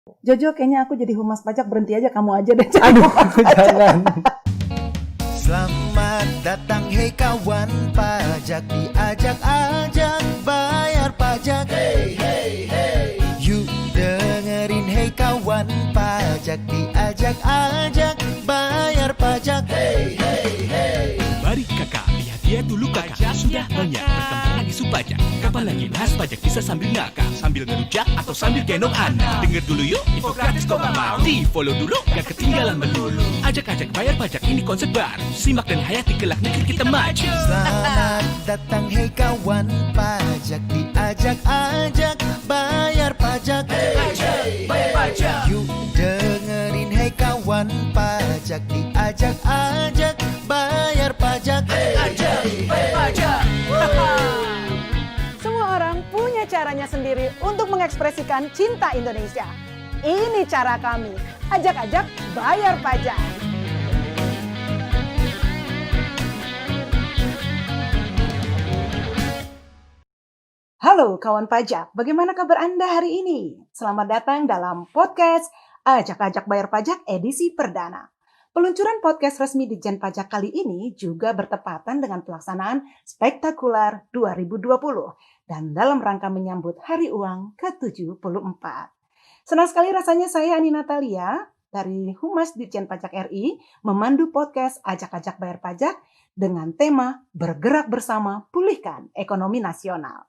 Jojo, kayaknya aku jadi humas pajak, berhenti aja, kamu aja deh. Aduh, jangan. Selamat datang hei kawan pajak, diajak-ajak bayar pajak. Hey hey hey, yuk dengerin hei kawan pajak, diajak-ajak bayar pajak. Hey hey hey. Mari kakak, lihat dia dulu kakak. Sudah banyak berkembang isu pajak. Kapan lagi bahas pajak bisa sambil ngakak, sambil ngerujak atau sambil gendong anak. Dengar dulu yuk, info gratis kok gak mau. Di follow dulu, gak ketinggalan melulu. Ajak-ajak bayar pajak, ini konsep baru. Simak dan hayati kelak negeri kita maju. Selamat datang hei kawan pajak, diajak-ajak bayar pajak. Hey hey bayar pajak. Yuk dengerin hei kawan pajak, diajak-ajak bayar pajak. Hey hey bayar pajak. Semua orang punya caranya sendiri untuk mengekspresikan cinta Indonesia. Ini cara kami, ajak-ajak bayar pajak. Halo kawan pajak, bagaimana kabar Anda hari ini? Selamat datang dalam podcast Ajak-ajak Bayar Pajak edisi perdana. Peluncuran podcast resmi Ditjen Pajak kali ini juga bertepatan dengan pelaksanaan Spektakuler 2020 dan dalam rangka menyambut Hari Uang ke-74. Senang sekali rasanya saya Ani Natalia dari Humas Ditjen Pajak RI memandu podcast Ajak-ajak Bayar Pajak dengan tema Bergerak Bersama Pulihkan Ekonomi Nasional.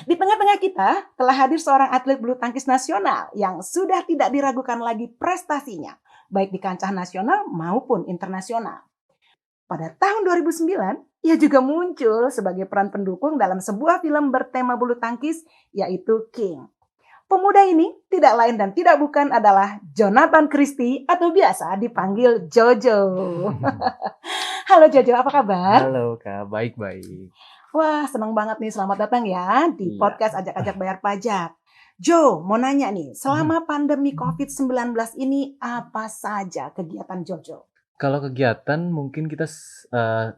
Di tengah-tengah kita telah hadir seorang atlet bulu tangkis nasional yang sudah tidak diragukan lagi prestasinya, baik di kancah nasional maupun internasional. Pada tahun 2009, ia juga muncul sebagai peran pendukung dalam sebuah film bertema bulu tangkis, yaitu King. Pemuda ini tidak lain dan tidak bukan adalah Jonathan Christie atau biasa dipanggil Jojo. Halo Jojo, apa kabar? Halo Kak, baik-baik. Wah, senang banget nih. Selamat datang ya di podcast Ajak-ajak Bayar Pajak. Jo, mau nanya nih, selama pandemi COVID-19 ini apa saja kegiatan Jojo? Kalau kegiatan mungkin kita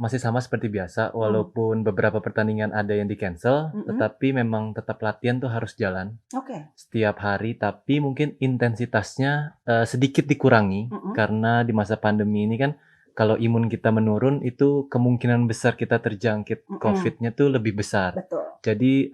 masih sama seperti biasa, walaupun beberapa pertandingan ada yang di-cancel, tetapi memang tetap latihan tuh harus jalan Oke. setiap hari, tapi mungkin intensitasnya sedikit dikurangi, karena di masa pandemi ini kan kalau imun kita menurun itu kemungkinan besar kita terjangkit COVID-nya tuh lebih besar. Betul. Jadi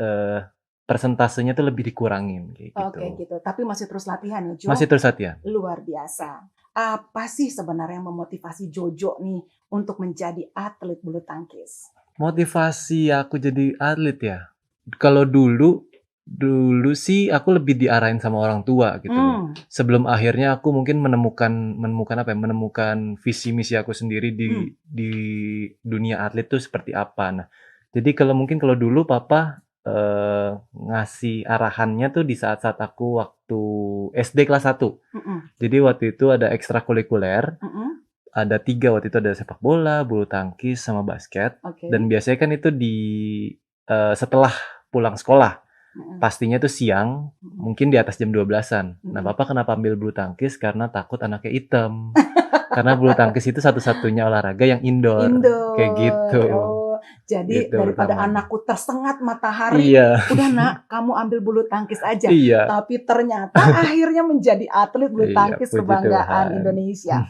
persentasenya tuh lebih dikurangin kayak gitu. Oke gitu. Tapi masih terus latihan ya Jo? Masih terus latihan. Luar biasa. Apa sih sebenarnya yang memotivasi Jojo nih untuk menjadi atlet bulu tangkis? Motivasi aku jadi atlet ya. Kalau dulu sih aku lebih diarahin sama orang tua gitu loh. Sebelum akhirnya aku mungkin menemukan visi misi aku sendiri di dunia atlet tuh seperti apa. Nah, jadi kalau dulu papa ngasih arahannya tuh di saat-saat aku waktu SD kelas 1. Jadi waktu itu ada ekstrakurikuler. Ada 3 waktu itu, ada sepak bola, bulu tangkis, sama basket. Oke. Dan biasanya kan itu setelah pulang sekolah. Pastinya tuh siang, mungkin di atas jam 12-an. Nah, papa kenapa ambil bulu tangkis? Karena takut anaknya hitam. Karena bulu tangkis itu satu-satunya olahraga yang indoor. Kayak gitu. Oh, jadi Gitu daripada pertama. anakku tersengat matahari, Iya. udah nak, kamu ambil bulu tangkis aja. Iya. Tapi ternyata akhirnya menjadi atlet bulu Iya, tangkis puji kebanggaan Tuhan. Indonesia.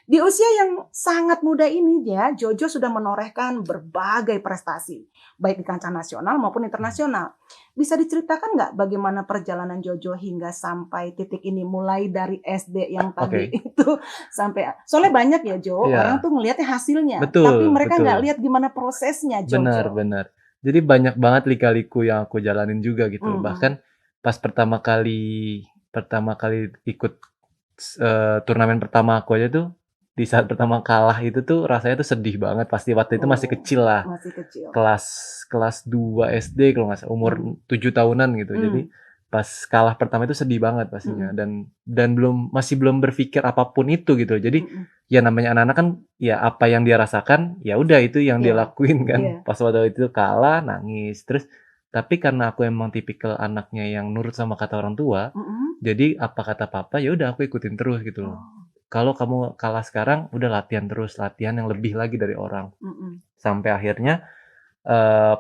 Di usia yang sangat muda ini ya, Jojo sudah menorehkan berbagai prestasi, baik di kancah nasional maupun internasional. Bisa diceritakan nggak bagaimana perjalanan Jojo hingga sampai titik ini, mulai dari SD yang tadi itu sampai, soalnya banyak ya Jo, Iya. orang tuh ngelihatnya hasilnya, Betul, tapi mereka betul. nggak lihat gimana prosesnya Jojo. Benar. Jadi banyak banget lika-liku yang aku jalanin juga gitu. Bahkan pas pertama kali ikut turnamen pertama aku aja tuh, di saat pertama kalah itu tuh rasanya tuh sedih banget. Pasti waktu itu masih kecil lah. Masih kecil. Kelas 2 SD kalau nggak salah, umur 7 tahunan gitu. Jadi pas kalah pertama itu sedih banget pastinya, dan masih belum berpikir apapun itu gitu. Jadi ya namanya anak-anak kan ya apa yang dia rasakan ya udah itu yang dia lakuin kan. Pas waktu itu kalah nangis terus, tapi karena aku emang tipikal anaknya yang nurut sama kata orang tua, jadi apa kata papa ya udah aku ikutin terus gitu loh. Kalau kamu kalah sekarang udah latihan terus, latihan yang lebih lagi dari orang. Sampai akhirnya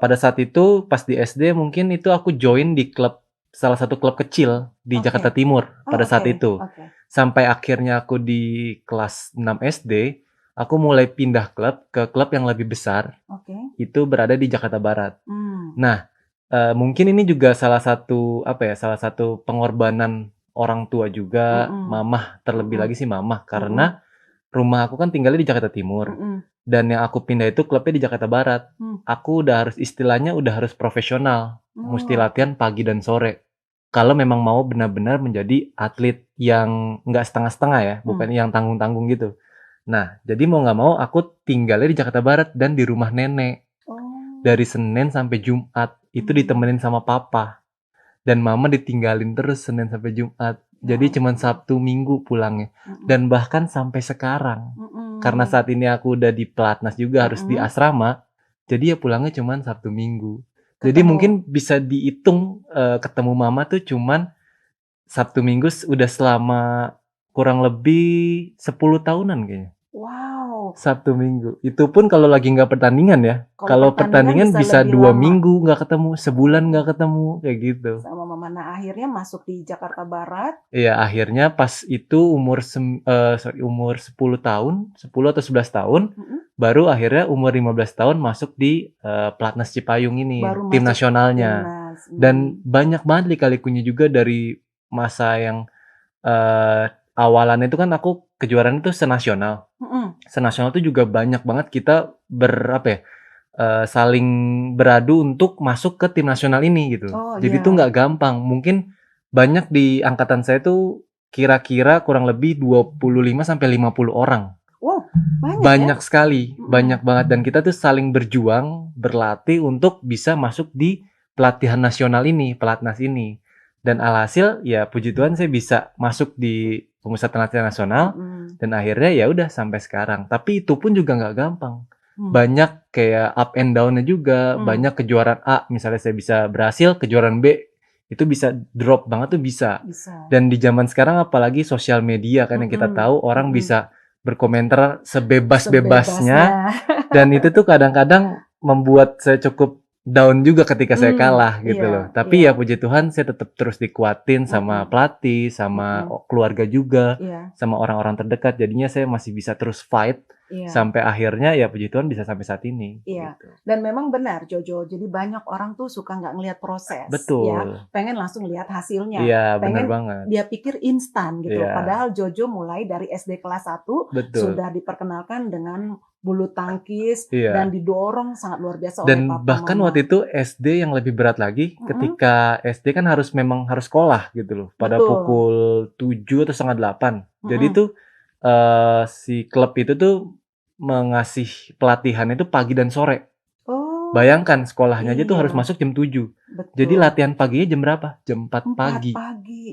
pada saat itu pas di SD mungkin itu aku join di klub salah satu klub kecil di Oke. Jakarta Timur pada saat Oke. itu. Oke. Sampai akhirnya aku di kelas 6 SD, aku mulai pindah klub ke klub yang lebih besar, Oke. itu berada di Jakarta Barat. Hmm. Nah, mungkin ini juga salah satu salah satu pengorbanan orang tua juga, Mm-mm. mamah terlebih Mm-mm. lagi sih mamah, karena rumah aku kan tinggalnya di Jakarta Timur. Mm-mm. Dan yang aku pindah itu klubnya di Jakarta Barat. Aku udah harus istilahnya udah harus profesional, mesti Oh, latihan pagi dan sore. Kalau memang mau benar-benar menjadi atlet yang nggak setengah-setengah ya, bukan yang tanggung-tanggung gitu. Nah, jadi mau nggak mau aku tinggalnya di Jakarta Barat dan di rumah nenek. Oh. Dari Senin sampai Jumat itu ditemenin sama papa. Dan mama ditinggalin terus Senin sampai Jumat. Jadi cuman Sabtu Minggu pulangnya. Dan bahkan sampai sekarang. Karena saat ini aku udah di pelatnas juga harus di asrama. Jadi ya pulangnya cuman Sabtu Minggu. Jadi mungkin bisa dihitung ketemu mama tuh cuman Sabtu Minggu udah selama kurang lebih 10 tahunan kayaknya. Wow. Sabtu Minggu. Itu pun kalau lagi nggak pertandingan ya. Kalau pertandingan bisa lebih 2 lama. minggu nggak ketemu, sebulan nggak ketemu, kayak gitu. Sama mama. Nah, akhirnya masuk di Jakarta Barat. Iya, akhirnya pas itu umur 10 tahun, 10 atau 11 tahun, baru akhirnya umur 15 tahun masuk di Pelatnas Cipayung ini, Baru tim masuk nasionalnya. timnas. Dan banyak banget lika-likunya juga dari masa yang awalan itu kan aku kejuaraan itu senasional. Senasional itu juga banyak banget kita saling beradu untuk masuk ke tim nasional ini gitu. Oh, Jadi iya. itu nggak gampang. Mungkin banyak di angkatan saya tuh kira-kira kurang lebih 25 sampai 50 orang. Wow, Banyak sekali, banyak banget. Dan kita tuh saling berjuang, berlatih untuk bisa masuk di pelatihan nasional ini, pelatnas ini. Dan alhasil ya puji Tuhan saya bisa masuk di pemusatan latihan nasional dan akhirnya ya udah sampai sekarang. Tapi itu pun juga nggak gampang. Banyak kayak up and down-nya juga, banyak kejuaraan A misalnya saya bisa berhasil, kejuaraan B itu bisa drop banget tuh bisa. Dan di zaman sekarang apalagi sosial media kan yang kita tahu orang bisa berkomentar sebebas-bebasnya dan itu tuh kadang-kadang membuat saya cukup down juga ketika saya kalah gitu loh. Tapi ya puji Tuhan saya tetap terus dikuatin sama pelatih, sama keluarga juga, sama orang-orang terdekat. Jadinya saya masih bisa terus fight sampai akhirnya ya puji Tuhan bisa sampai saat ini. Iya. Gitu. Dan memang benar Jojo. Jadi banyak orang tuh suka nggak ngelihat proses. Betul. Ya, pengen langsung lihat hasilnya. Iya, benar Pengen banget. dia pikir instan gitu. Iya. Padahal Jojo mulai dari SD kelas 1 Betul. sudah diperkenalkan dengan bulu tangkis Iya. dan didorong sangat luar biasa oleh Dan papa bahkan mama. waktu itu SD yang lebih berat lagi ketika SD kan memang harus sekolah gitu loh pada Betul. pukul 7 atau setengah 8. Jadi tuh si klub itu tuh mengasih pelatihan itu pagi dan sore. Oh, Bayangkan sekolahnya aja tuh iya. harus masuk jam 7. betul. Jadi latihan paginya jam berapa? Jam 4 4 pagi. pagi.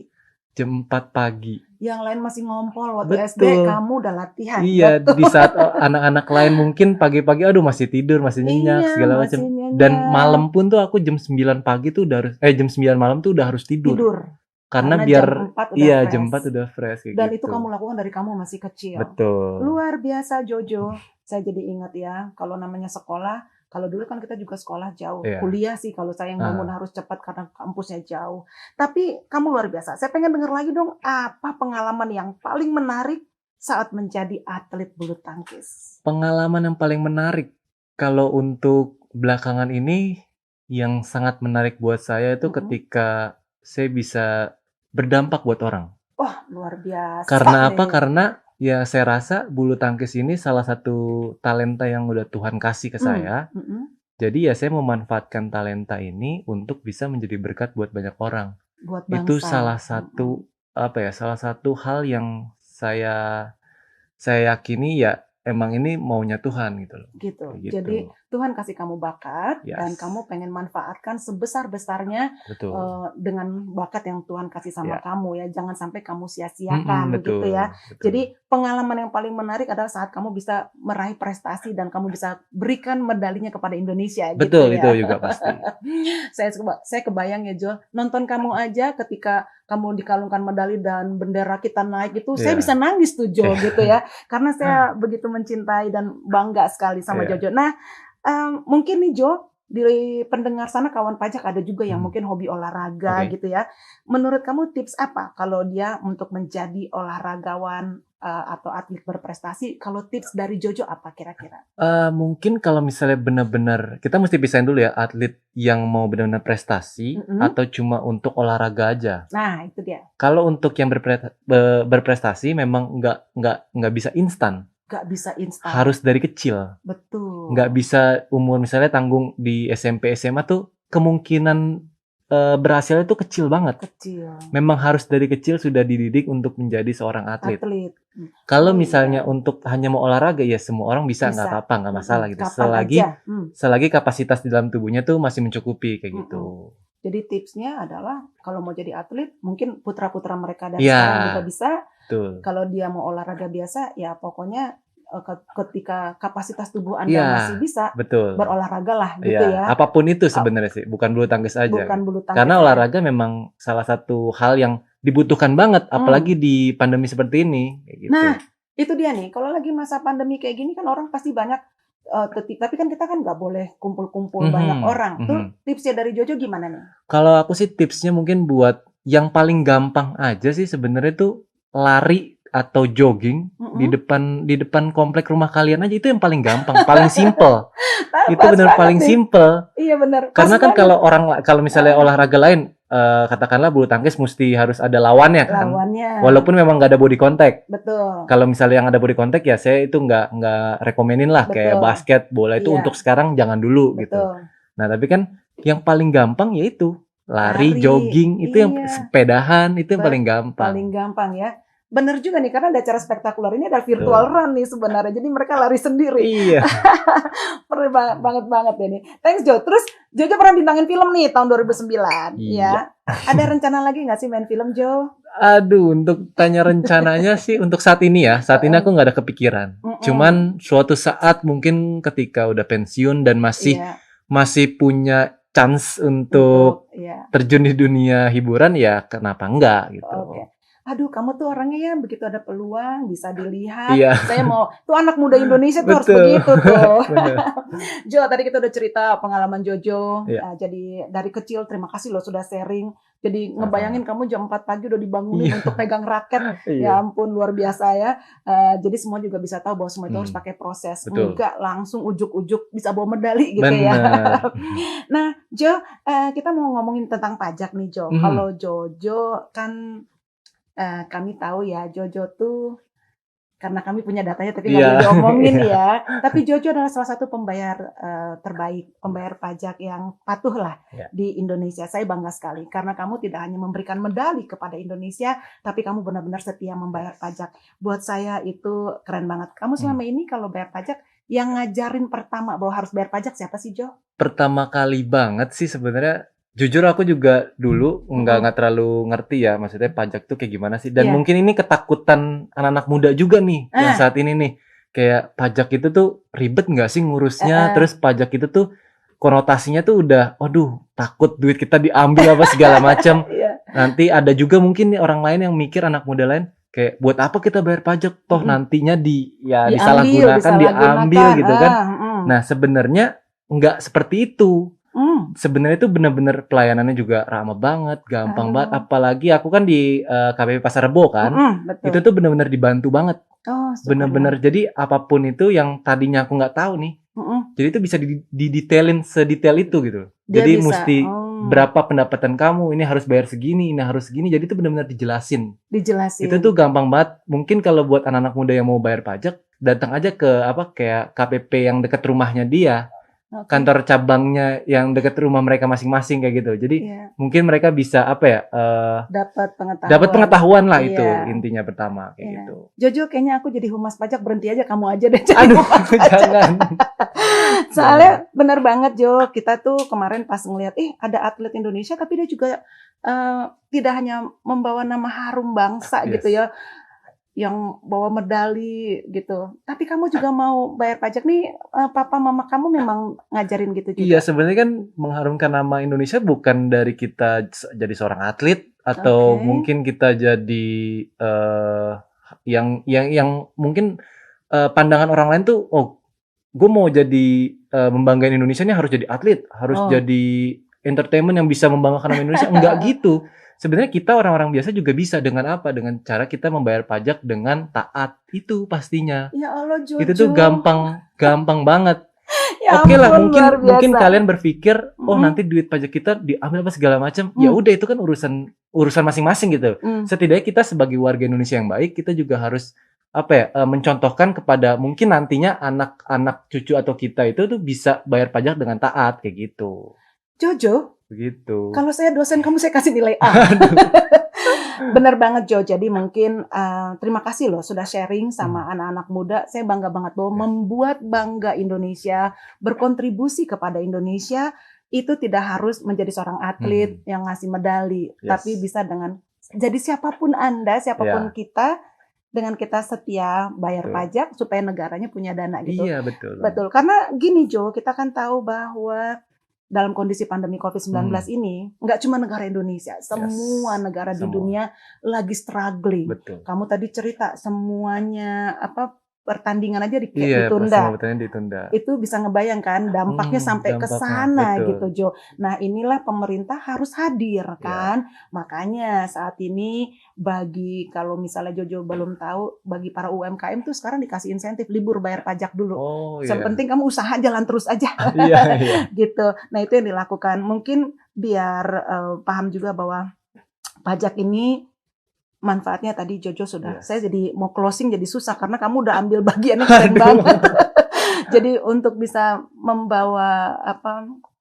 Jam 4 pagi. Yang lain masih ngompol waktu SD, Betul. kamu udah latihan. Iya, Betul. di saat anak-anak lain mungkin pagi-pagi aduh masih tidur, masih nyenyak Iya, segala masih macam. nyenyak. Dan malam pun tuh aku jam 9 pagi tuh udah harus jam 9 malam tuh udah harus tidur. Karena biar jam 4 udah iya fresh. jam 4 udah fresh kayak Dan gitu. itu kamu lakukan dari kamu masih kecil. Betul. Luar biasa Jojo. Saya jadi ingat ya, kalau namanya sekolah, kalau dulu kan kita juga sekolah jauh. Iya. Kuliah sih kalau saya yang bangun harus cepat karena kampusnya jauh. Tapi kamu luar biasa. Saya pengen dengar lagi dong, apa pengalaman yang paling menarik saat menjadi atlet bulu tangkis? Pengalaman yang paling menarik kalau untuk belakangan ini yang sangat menarik buat saya itu ketika saya bisa berdampak buat orang. Wah, luar biasa. Karena apa? nih. Karena ya saya rasa bulu tangkis ini salah satu talenta yang udah Tuhan kasih ke saya. Jadi ya saya memanfaatkan talenta ini untuk bisa menjadi berkat buat banyak orang. Buat bangsa. Itu salah satu salah satu hal yang saya yakini ya emang ini maunya Tuhan gitu loh. Gitu. Gitu. Jadi Tuhan kasih kamu bakat Yes. dan kamu pengen manfaatkan sebesar-besarnya Betul. dengan bakat yang Tuhan kasih sama Ya. kamu ya. Jangan sampai kamu sia-siakan betul. gitu ya. Betul. Jadi pengalaman yang paling menarik adalah saat kamu bisa meraih prestasi dan kamu bisa berikan medalinya kepada Indonesia betul gitu ya. itu juga pasti. Saya kebayang ya Jol, nonton kamu aja ketika kamu dikalungkan medali dan bendera kita naik itu, saya Iya. bisa nangis tuh Jol gitu ya. Karena saya begitu mencintai dan bangga sekali sama Iya. Jojo. Nah, mungkin nih Jo, di pendengar sana kawan pajak ada juga yang mungkin hobi olahraga Oke. gitu ya. Menurut kamu tips apa kalau dia untuk menjadi olahragawan atau atlet berprestasi? Kalau tips dari Jojo apa kira-kira? Mungkin kalau misalnya benar-benar kita mesti pisahin dulu ya, atlet yang mau benar-benar prestasi Mm-mm. atau cuma untuk olahraga aja. Nah, itu dia. Kalau untuk yang berprestasi memang nggak bisa instan, Gak bisa instan. harus dari kecil. Betul. Nggak bisa umur misalnya tanggung di SMP, SMA tuh kemungkinan berhasilnya tuh kecil banget. Kecil. Memang harus dari kecil sudah dididik untuk menjadi seorang atlet. Atlet. Kalau Oh, misalnya iya. untuk hanya mau olahraga ya semua orang bisa, nggak Bisa. apa-apa, nggak masalah gitu. Kapan Selagi aja. selagi kapasitas di dalam tubuhnya tuh masih mencukupi kayak Mm-mm. gitu. Jadi tipsnya adalah kalau mau jadi atlet, mungkin putra-putra mereka dari Iya. sekarang juga bisa. Betul. Kalau dia mau olahraga biasa, ya pokoknya ketika kapasitas tubuh Anda Iya, masih bisa, betul. berolahraga lah gitu Iya, ya. apapun itu sebenarnya sih, bukan bulu tangkis aja. Bukan bulu tangkis Karena aja. olahraga memang salah satu hal yang dibutuhkan banget, apalagi di pandemi seperti ini, kayak gitu. Nah, itu dia nih. Kalau lagi masa pandemi kayak gini kan orang pasti banyak tapi kan kita kan nggak boleh kumpul-kumpul banyak orang. Tuh tipsnya dari Jojo gimana nih? Kalau aku sih tipsnya mungkin buat yang paling gampang aja sih sebenarnya tuh lari atau jogging di depan komplek rumah kalian aja, itu yang paling gampang, paling simple. Itu benar paling simple. Iya benar. Karena kan kalau misalnya olahraga lain, katakanlah bulu tangkis mesti harus ada lawannya kan. Walaupun memang nggak ada body contact. Betul. Kalau misalnya yang ada body contact ya saya itu nggak rekomenin lah. Kayak basket, bola itu untuk sekarang jangan dulu gitu. Nah tapi kan yang paling gampang yaitu lari, jogging, itu yang sepedahan, itu yang paling gampang. Paling gampang ya. Bener juga nih, karena ada acara spektakuler ini ada virtual run nih sebenarnya. Jadi mereka lari sendiri. Iya. Perlu banget ini. Thanks Jo. Terus Jojo pernah bintangin film nih tahun 2009. Iya. Ya. Ada rencana lagi nggak sih main film Jo? Aduh, untuk tanya rencananya sih untuk saat ini ya. Saat ini aku nggak ada kepikiran. Cuman suatu saat mungkin ketika udah pensiun dan masih punya chance untuk terjun di dunia hiburan ya kenapa enggak gitu. Aduh, kamu tuh orangnya ya begitu ada peluang bisa dilihat. Iya. Saya mau tuh anak muda Indonesia tuh harus begitu tuh. Jo, tadi kita udah cerita pengalaman Jojo. Jadi dari kecil terima kasih loh sudah sharing. Jadi ngebayangin kamu jam 4 pagi udah dibangunin untuk pegang raket. Ya ampun luar biasa ya. Jadi semua juga bisa tahu bahwa semua itu harus pakai proses. Enggak langsung ujuk-ujuk bisa bawa medali gitu ya. Nah, Jo, kita mau ngomongin tentang pajak nih Jo. Kalau Jojo kan kami tahu ya Jojo tuh karena kami punya datanya tapi nggak boleh diomongin ya. Tapi Jojo adalah salah satu pembayar terbaik, pembayar pajak yang patuh lah di Indonesia. Saya bangga sekali karena kamu tidak hanya memberikan medali kepada Indonesia, tapi kamu benar-benar setia membayar pajak. Buat saya itu keren banget. Kamu selama ini kalau bayar pajak, yang ngajarin pertama bahwa harus bayar pajak siapa sih Jo? Pertama kali banget sih sebenarnya. Jujur aku juga dulu nggak terlalu ngerti ya, maksudnya pajak tuh kayak gimana sih. Dan mungkin ini ketakutan anak-anak muda juga nih yang saat ini nih. Kayak pajak itu tuh ribet nggak sih ngurusnya, terus pajak itu tuh konotasinya tuh udah, aduh takut duit kita diambil apa segala macam. Nanti ada juga mungkin nih orang lain yang mikir, anak muda lain, kayak buat apa kita bayar pajak, toh nantinya disalahgunakan, diambil gitu kan. Nah sebenarnya nggak seperti itu. Sebenarnya itu benar-benar pelayanannya juga ramah banget, gampang banget. Apalagi aku kan di KPP Pasar Rebo kan, itu tuh benar-benar dibantu banget. Benar-benar jadi apapun itu yang tadinya aku nggak tahu nih, jadi itu bisa didetailin sedetail itu gitu. Jadi mesti berapa pendapatan kamu, ini harus bayar segini, ini harus segini. Jadi itu benar-benar dijelasin. Itu tuh gampang banget. Mungkin kalau buat anak-anak muda yang mau bayar pajak, datang aja ke kayak KPP yang dekat rumahnya dia. Kantor cabangnya yang dekat rumah mereka masing-masing kayak gitu. Jadi mungkin mereka bisa dapat pengetahuan lah itu intinya pertama kayak gitu. Jojo kayaknya aku jadi humas pajak, berhenti aja kamu aja deh. Aduh, jangan. Soalnya benar banget Jo, kita tuh kemarin pas ngeliat ada atlet Indonesia tapi dia juga tidak hanya membawa nama harum bangsa gitu ya, yang bawa medali gitu. Tapi kamu juga mau bayar pajak nih, papa mama kamu memang ngajarin gitu juga? Iya, sebenarnya kan mengharumkan nama Indonesia bukan dari kita jadi seorang atlet atau mungkin kita jadi yang mungkin pandangan orang lain tuh gue mau jadi membanggain Indonesia nih harus jadi atlet, harus jadi entertainment yang bisa membanggakan nama Indonesia. Enggak gitu. Sebenarnya kita orang-orang biasa juga bisa dengan apa? Dengan cara kita membayar pajak dengan taat itu pastinya. Ya Allah, Jojo. Itu tuh gampang banget. Ya Oke lah, ampun, luar mungkin biasa. kalian berpikir, nanti duit pajak kita diambil apa segala macam. Ya udah, itu kan urusan masing-masing gitu. Setidaknya kita sebagai warga Indonesia yang baik, kita juga harus mencontohkan kepada mungkin nantinya anak-anak cucu atau kita itu tuh bisa bayar pajak dengan taat kayak gitu. Jojo, Begitu. kalau saya dosen kamu, saya kasih nilai A. Bener banget, Jo. Jadi mungkin terima kasih loh sudah sharing sama anak-anak muda. Saya bangga banget bahwa membuat bangga Indonesia, berkontribusi kepada Indonesia, itu tidak harus menjadi seorang atlet yang ngasih medali, tapi bisa dengan jadi siapapun Anda, siapapun kita, dengan kita setia bayar pajak supaya negaranya punya dana gitu. Iya, betul. Betul. Karena gini, Jo, kita kan tahu bahwa dalam kondisi pandemi COVID-19 ini, nggak cuma negara Indonesia, semua negara di dunia lagi struggling. Betul. Kamu tadi cerita semuanya pertandingan aja Iya, ditunda. semua pertandingan ditunda. Itu bisa ngebayangkan dampaknya sampai ke sana gitu, Jo. Nah, inilah pemerintah harus hadir kan. Makanya saat ini kalau misalnya Jojo belum tahu, bagi para UMKM tuh sekarang dikasih insentif libur bayar pajak dulu. Yang penting kamu usaha jalan terus aja. Iya. Gitu. Nah, itu yang dilakukan. Mungkin biar paham juga bahwa pajak ini manfaatnya tadi Jojo sudah. Saya jadi mau closing jadi susah karena kamu udah ambil bagiannya keren banget. Jadi untuk bisa membawa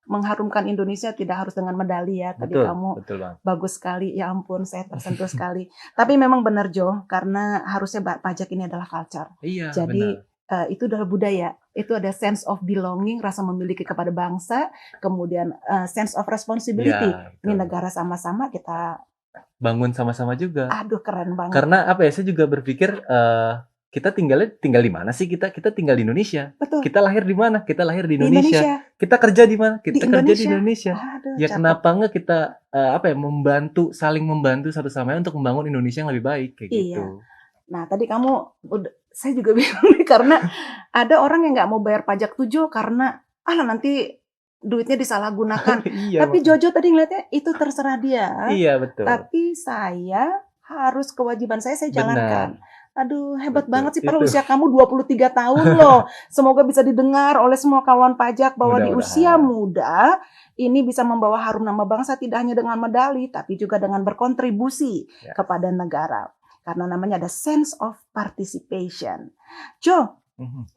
mengharumkan Indonesia tidak harus dengan medali ya. Tadi kamu bagus sekali. Ya ampun, saya tersentuh sekali. Tapi memang benar Jo, karena harusnya pajak ini adalah culture. Iya, jadi itu adalah budaya. Itu ada sense of belonging, rasa memiliki kepada bangsa, kemudian sense of responsibility. Ini negara sama-sama kita bangun sama-sama juga. Aduh, keren banget. Karena saya juga berpikir kita tinggal di mana sih? Kita tinggal di Indonesia. Betul. Kita lahir di mana? Kita lahir di Indonesia. Kita kerja di mana? Kita kerja di Indonesia. Aduh, ya kenapa enggak kita saling membantu satu sama lain untuk membangun Indonesia yang lebih baik kayak gitu. Nah, tadi saya juga bingung nih karena ada orang yang nggak mau bayar pajak tujuh karena nanti duitnya disalahgunakan. Tapi Jojo tadi ngeliatnya itu terserah dia. Iya, betul. Tapi saya harus kewajiban saya jalankan. Aduh, hebat banget sih. Padahal usia kamu 23 tahun loh. Semoga bisa didengar oleh semua kawan pajak bahwa di usia muda ini bisa membawa harum nama bangsa tidak hanya dengan medali, tapi juga dengan berkontribusi kepada negara. Karena namanya ada sense of participation. Jo,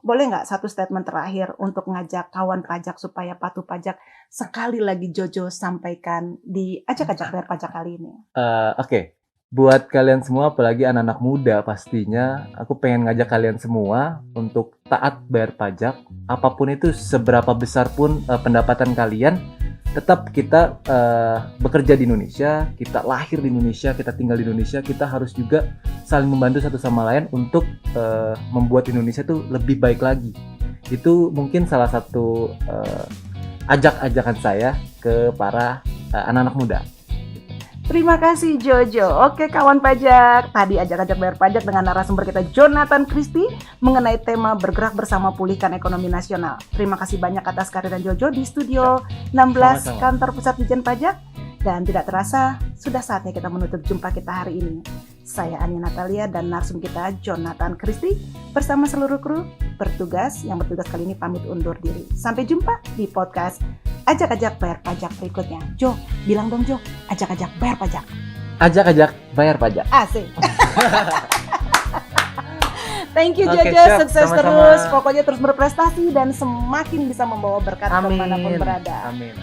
boleh nggak satu statement terakhir untuk ngajak kawan pajak supaya patuh pajak sekali lagi Jojo sampaikan di Ajak-Ajak Bayar Pajak kali ini? Oke. Buat kalian semua, apalagi anak-anak muda pastinya, aku pengen ngajak kalian semua untuk taat bayar pajak. Apapun itu, seberapa besar pun pendapatan kalian, tetap kita bekerja di Indonesia, kita lahir di Indonesia, kita tinggal di Indonesia, kita harus juga saling membantu satu sama lain untuk membuat Indonesia tuh lebih baik lagi. Itu mungkin salah satu ajak-ajakan saya ke para anak-anak muda. Terima kasih Jojo. Oke kawan pajak, tadi Ajak-Ajak Bayar Pajak dengan narasumber kita Jonathan Christie mengenai tema bergerak bersama pulihkan ekonomi nasional. Terima kasih banyak atas kehadiran Jojo di studio 16 Sama-sama. Kantor Pusat Ditjen Pajak. Dan tidak terasa, sudah saatnya kita menutup jumpa kita hari ini. Saya Ani Natalia dan narsum kita Jonathan Christie bersama seluruh kru yang bertugas kali ini pamit undur diri. Sampai jumpa di podcast Ajak-Ajak Bayar Pajak berikutnya. Jo, bilang dong Jo, Ajak-Ajak Bayar Pajak. Ajak-ajak bayar pajak. Asik. Thank you Oke, Jojo, siap. sukses Sama-sama. terus. Pokoknya terus berprestasi dan semakin bisa membawa berkat kemanapun berada. Amin.